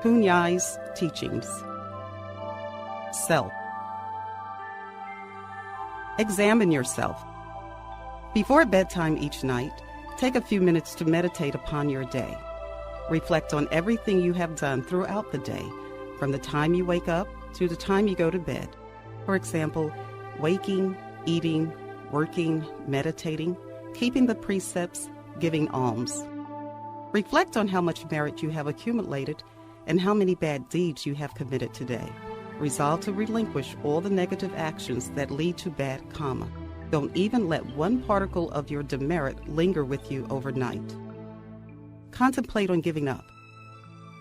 Khun Yai's teachings. Self. Examine yourself. Before bedtime each night, take a few minutes to meditate upon your day. Reflect on everything you have done throughout the day, from the time you wake up to the time you go to bed. For example, waking, eating, working, meditating, keeping the precepts, giving alms. Reflect on how much merit you have accumulated and how many bad deeds you have committed today. Resolve to relinquish all the negative actions that lead to bad karma. Don't even let one particle of your demerit linger with you overnight. Contemplate on giving up.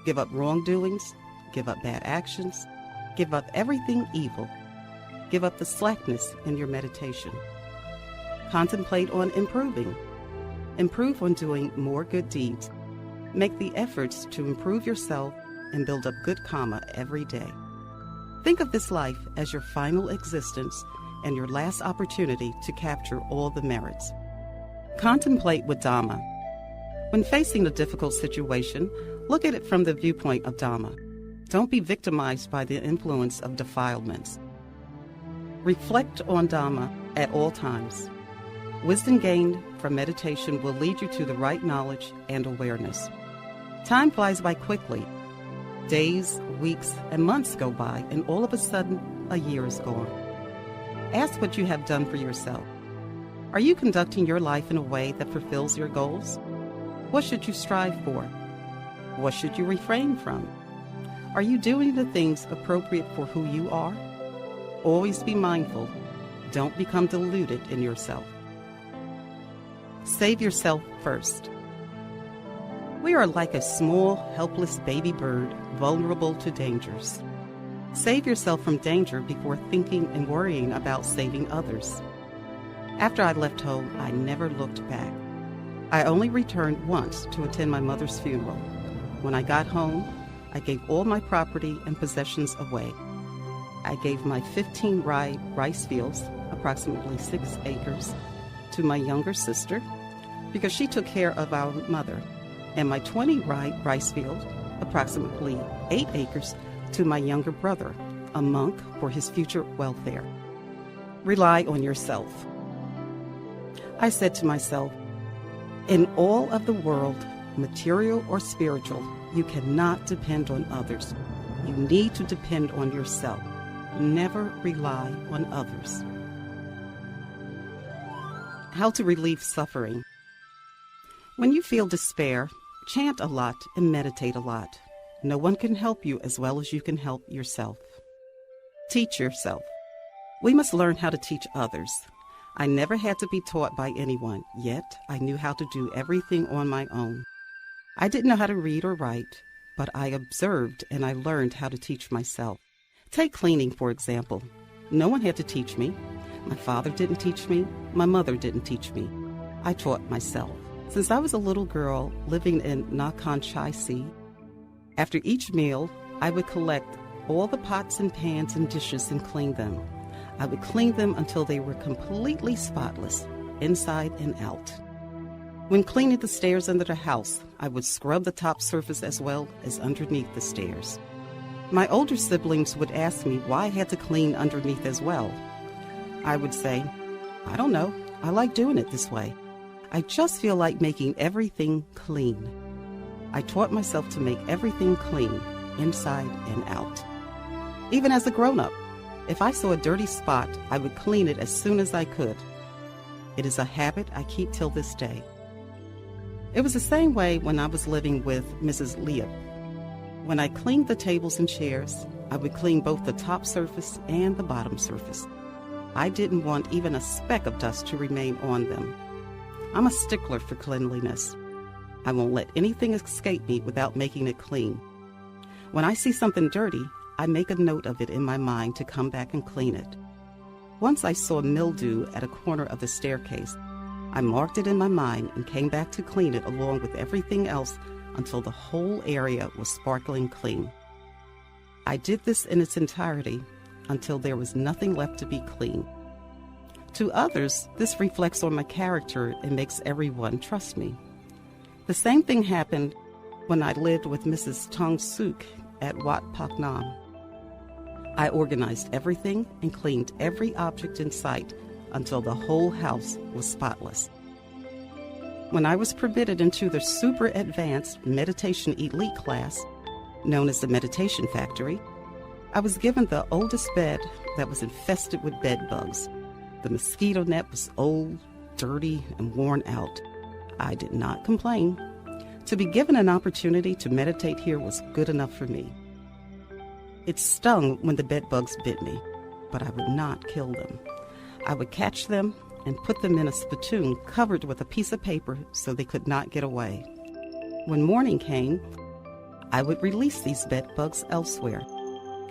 Give up wrongdoings, give up bad actions, give up everything evil. Give up the slackness in your meditation. Contemplate on improving. Improve on doing more good deeds. Make the efforts to improve yourself and build up good karma every day. Think of this life as your final existence and your last opportunity to capture all the merits. Contemplate with Dhamma. When facing a difficult situation, look at it from the viewpoint of Dhamma. Don't be victimized by the influence of defilements. Reflect on Dhamma at all times. Wisdom gained from meditation will lead you to the right knowledge and awareness. Time flies by quickly. Days, weeks, and months go by, and all of a sudden, a year is gone. Ask what you have done for yourself. Are you conducting your life in a way that fulfills your goals? What should you strive for? What should you refrain from? Are you doing the things appropriate for who you are? Always be mindful. Don't become deluded in yourself. Save yourself first. We are like a small, helpless baby bird, vulnerable to dangers. Save yourself from danger before thinking and worrying about saving others. After I left home, I never looked back. I only returned once to attend my mother's funeral. When I got home, I gave all my property and possessions away. I gave my 15 rice fields, approximately 6 acres, to my younger sister because she took care of our mother, and my 20 rice field, approximately 8 acres, to my younger brother, a monk, for his future welfare. Rely on yourself. I said to myself, in all of the world, material or spiritual, you cannot depend on others. You need to depend on yourself. Never rely on others. How to relieve suffering. When you feel despair, chant a lot and meditate a lot. No one can help you as well as you can help yourself. Teach yourself. We must learn how to teach others. I never had to be taught by anyone, yet I knew how to do everything on my own. I didn't know how to read or write, but I observed and I learned how to teach myself. Take cleaning, for example. No one had to teach me. My father didn't teach me. My mother didn't teach me. I taught myself. Since I was a little girl living in Nakhon Chai Si, after each meal, I would collect all the pots and pans and dishes and clean them. I would clean them until they were completely spotless, inside and out. When cleaning the stairs under the house, I would scrub the top surface as well as underneath the stairs. My older siblings would ask me why I had to clean underneath as well. I would say, I don't know, I like doing it this way. I just feel like making everything clean. I taught myself to make everything clean, inside and out. Even as a grown-up, if I saw a dirty spot, I would clean it as soon as I could. It is a habit I keep till this day. It was the same way when I was living with Mrs. Leah. When I cleaned the tables and chairs, I would clean both the top surface and the bottom surface. I didn't want even a speck of dust to remain on them. I'm a stickler for cleanliness. I won't let anything escape me without making it clean. When I see something dirty, I make a note of it in my mind to come back and clean it. Once I saw mildew at a corner of the staircase. I marked it in my mind and came back to clean it along with everything else until the whole area was sparkling clean. I did this in its entirety until there was nothing left to be clean. To others, this reflects on my character and makes everyone trust me. The same thing happened when I lived with Mrs. Tong Suk at Wat Pak Nam. I organized everything and cleaned every object in sight until the whole house was spotless. When I was permitted into the super advanced meditation elite class, known as the Meditation Factory, I was given the oldest bed that was infested with bed bugs. The mosquito net was old, dirty, and worn out. I did not complain. To be given an opportunity to meditate here was good enough for me. It stung when the bed bugs bit me, but I would not kill them. I would catch them and put them in a spittoon covered with a piece of paper so they could not get away. When morning came, I would release these bed bugs elsewhere.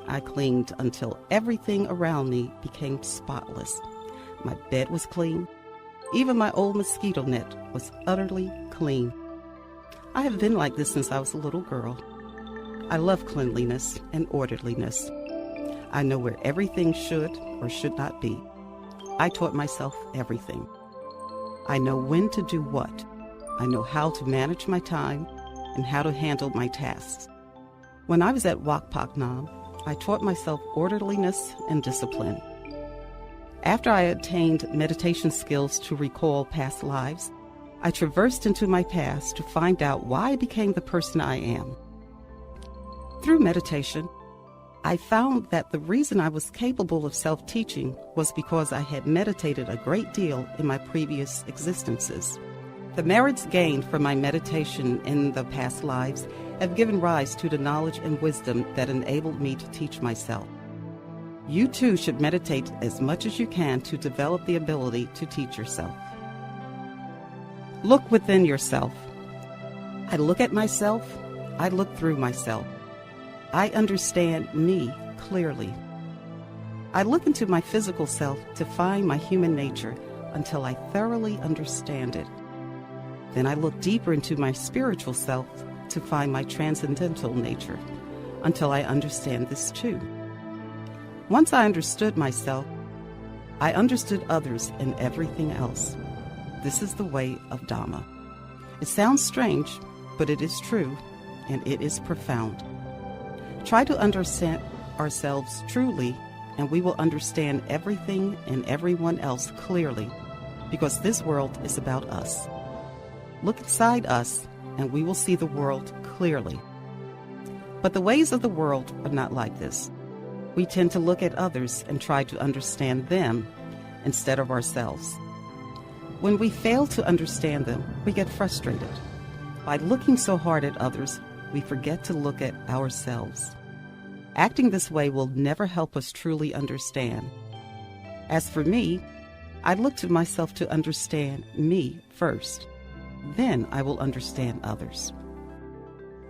I cleaned until everything around me became spotless. My bed was clean. Even my old mosquito net was utterly clean. I have been like this since I was a little girl. I love cleanliness and orderliness. I know where everything should or should not be. I taught myself everything. I know when to do what. I know how to manage my time and how to handle my tasks. When I was at Wat Pak Nam, I taught myself orderliness and discipline. After I attained meditation skills to recall past lives, I traversed into my past to find out why I became the person I am. Through meditation, I found that the reason I was capable of self-teaching was because I had meditated a great deal in my previous existences. The merits gained from my meditation in the past lives have given rise to the knowledge and wisdom that enabled me to teach myself. You too should meditate as much as you can to develop the ability to teach yourself. Look within yourself. I look at myself. I look through myself. I understand me clearly. I look into my physical self to find my human nature until I thoroughly understand it. Then I look deeper into my spiritual self to find my transcendental nature until I understand this too. Once I understood myself, I understood others and everything else. This is the way of Dhamma. It sounds strange, but it is true, and it is profound. Try to understand ourselves truly, and we will understand everything and everyone else clearly, because this world is about us. Look inside us, and we will see the world clearly. But the ways of the world are not like this. We tend to look at others and try to understand them instead of ourselves. When we fail to understand them, we get frustrated. By looking so hard at others, we forget to look at ourselves. Acting this way will never help us truly understand. As for me, I look to myself to understand me first. Then I will understand others.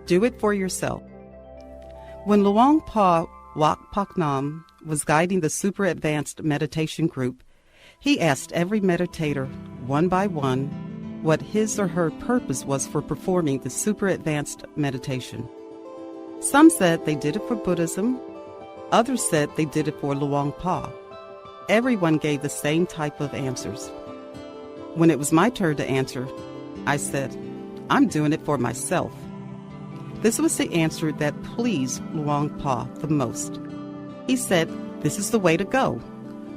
Do it for yourself. When Luang Pa Wat Pak Nam was guiding the super advanced meditation group, he asked every meditator, one by one, what his or her purpose was for performing the super advanced meditation. Some said they did it for Buddhism. Others said they did it for Luang Pa. Everyone gave the same type of answers. When it was my turn to answer, I said, I'm doing it for myself. This was the answer that pleased Luang Pa the most. He said, this is the way to go.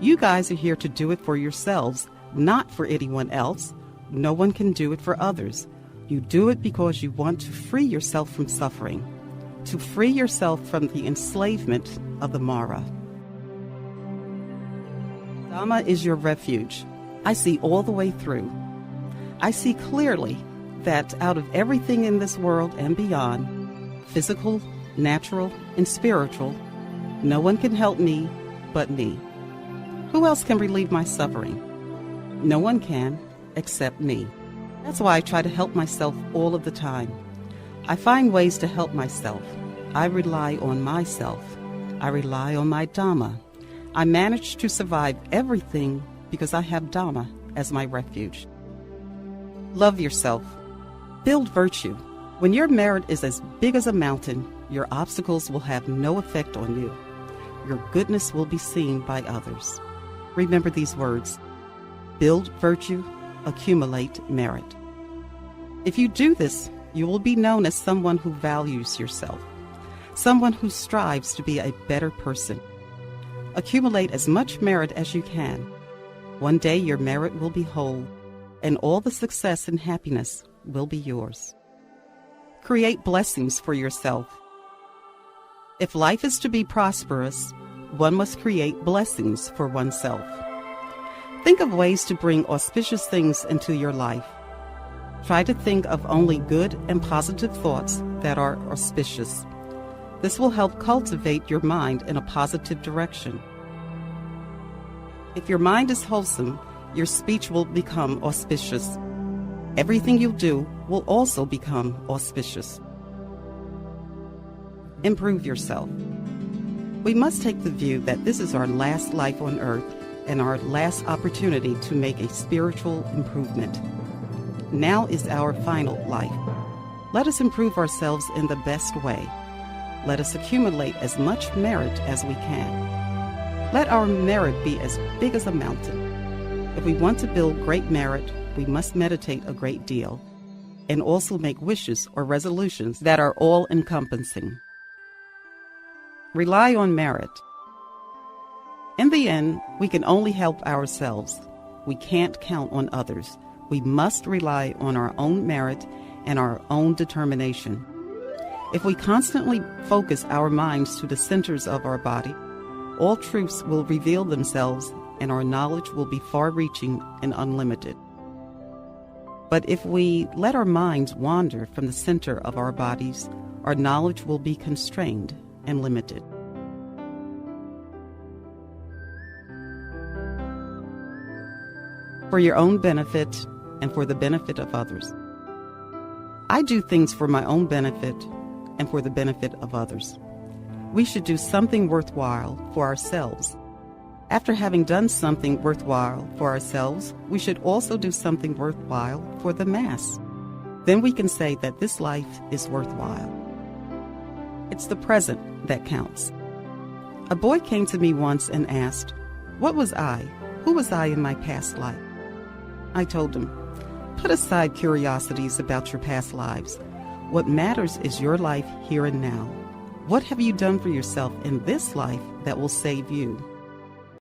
You guys are here to do it for yourselves, not for anyone else. No one can do it for others. You do it because you want to free yourself from suffering, to free yourself from the enslavement of the Mara. Dhamma is your refuge. I see all the way through. I see clearly that out of everything in this world and beyond, physical, natural, and spiritual, no one can help me but me. Who else can relieve my suffering? No one can except me. That's why I try to help myself all of the time. I find ways to help myself. I rely on myself. I rely on my Dhamma. I manage to survive everything because I have Dhamma as my refuge. Love yourself. Build virtue. When your merit is as big as a mountain, your obstacles will have no effect on you. Your goodness will be seen by others. Remember these words: build virtue, accumulate merit. If you do this, you will be known as someone who values yourself, someone who strives to be a better person. Accumulate as much merit as you can. One day your merit will be whole, and all the success and happiness will be yours. Create blessings for yourself. If life is to be prosperous, one must create blessings for oneself. Think of ways to bring auspicious things into your life. Try to think of only good and positive thoughts that are auspicious. This will help cultivate your mind in a positive direction. If your mind is wholesome, your speech will become auspicious. Everything you do will also become auspicious. Improve yourself. We must take the view that this is our last life on earth and our last opportunity to make a spiritual improvement. Now is our final life. Let us improve ourselves in the best way. Let us accumulate as much merit as we can. Let our merit be as big as a mountain. If we want to build great merit, we must meditate a great deal and also make wishes or resolutions that are all-encompassing. Rely on merit. In the end, we can only help ourselves. We can't count on others. We must rely on our own merit and our own determination. If we constantly focus our minds to the centers of our body, all truths will reveal themselves and our knowledge will be far-reaching and unlimited. But if we let our minds wander from the center of our bodies, our knowledge will be constrained and limited. For your own benefit and for the benefit of others. I do things for my own benefit and for the benefit of others. We should do something worthwhile for ourselves. After having done something worthwhile for ourselves, we should also do something worthwhile for the mass. Then we can say that this life is worthwhile. It's the present that counts. A boy came to me once and asked, "What was I? Who was I in my past life?" I told him, "Put aside curiosities about your past lives. What matters is your life here and now. What have you done for yourself in this life that will save you?"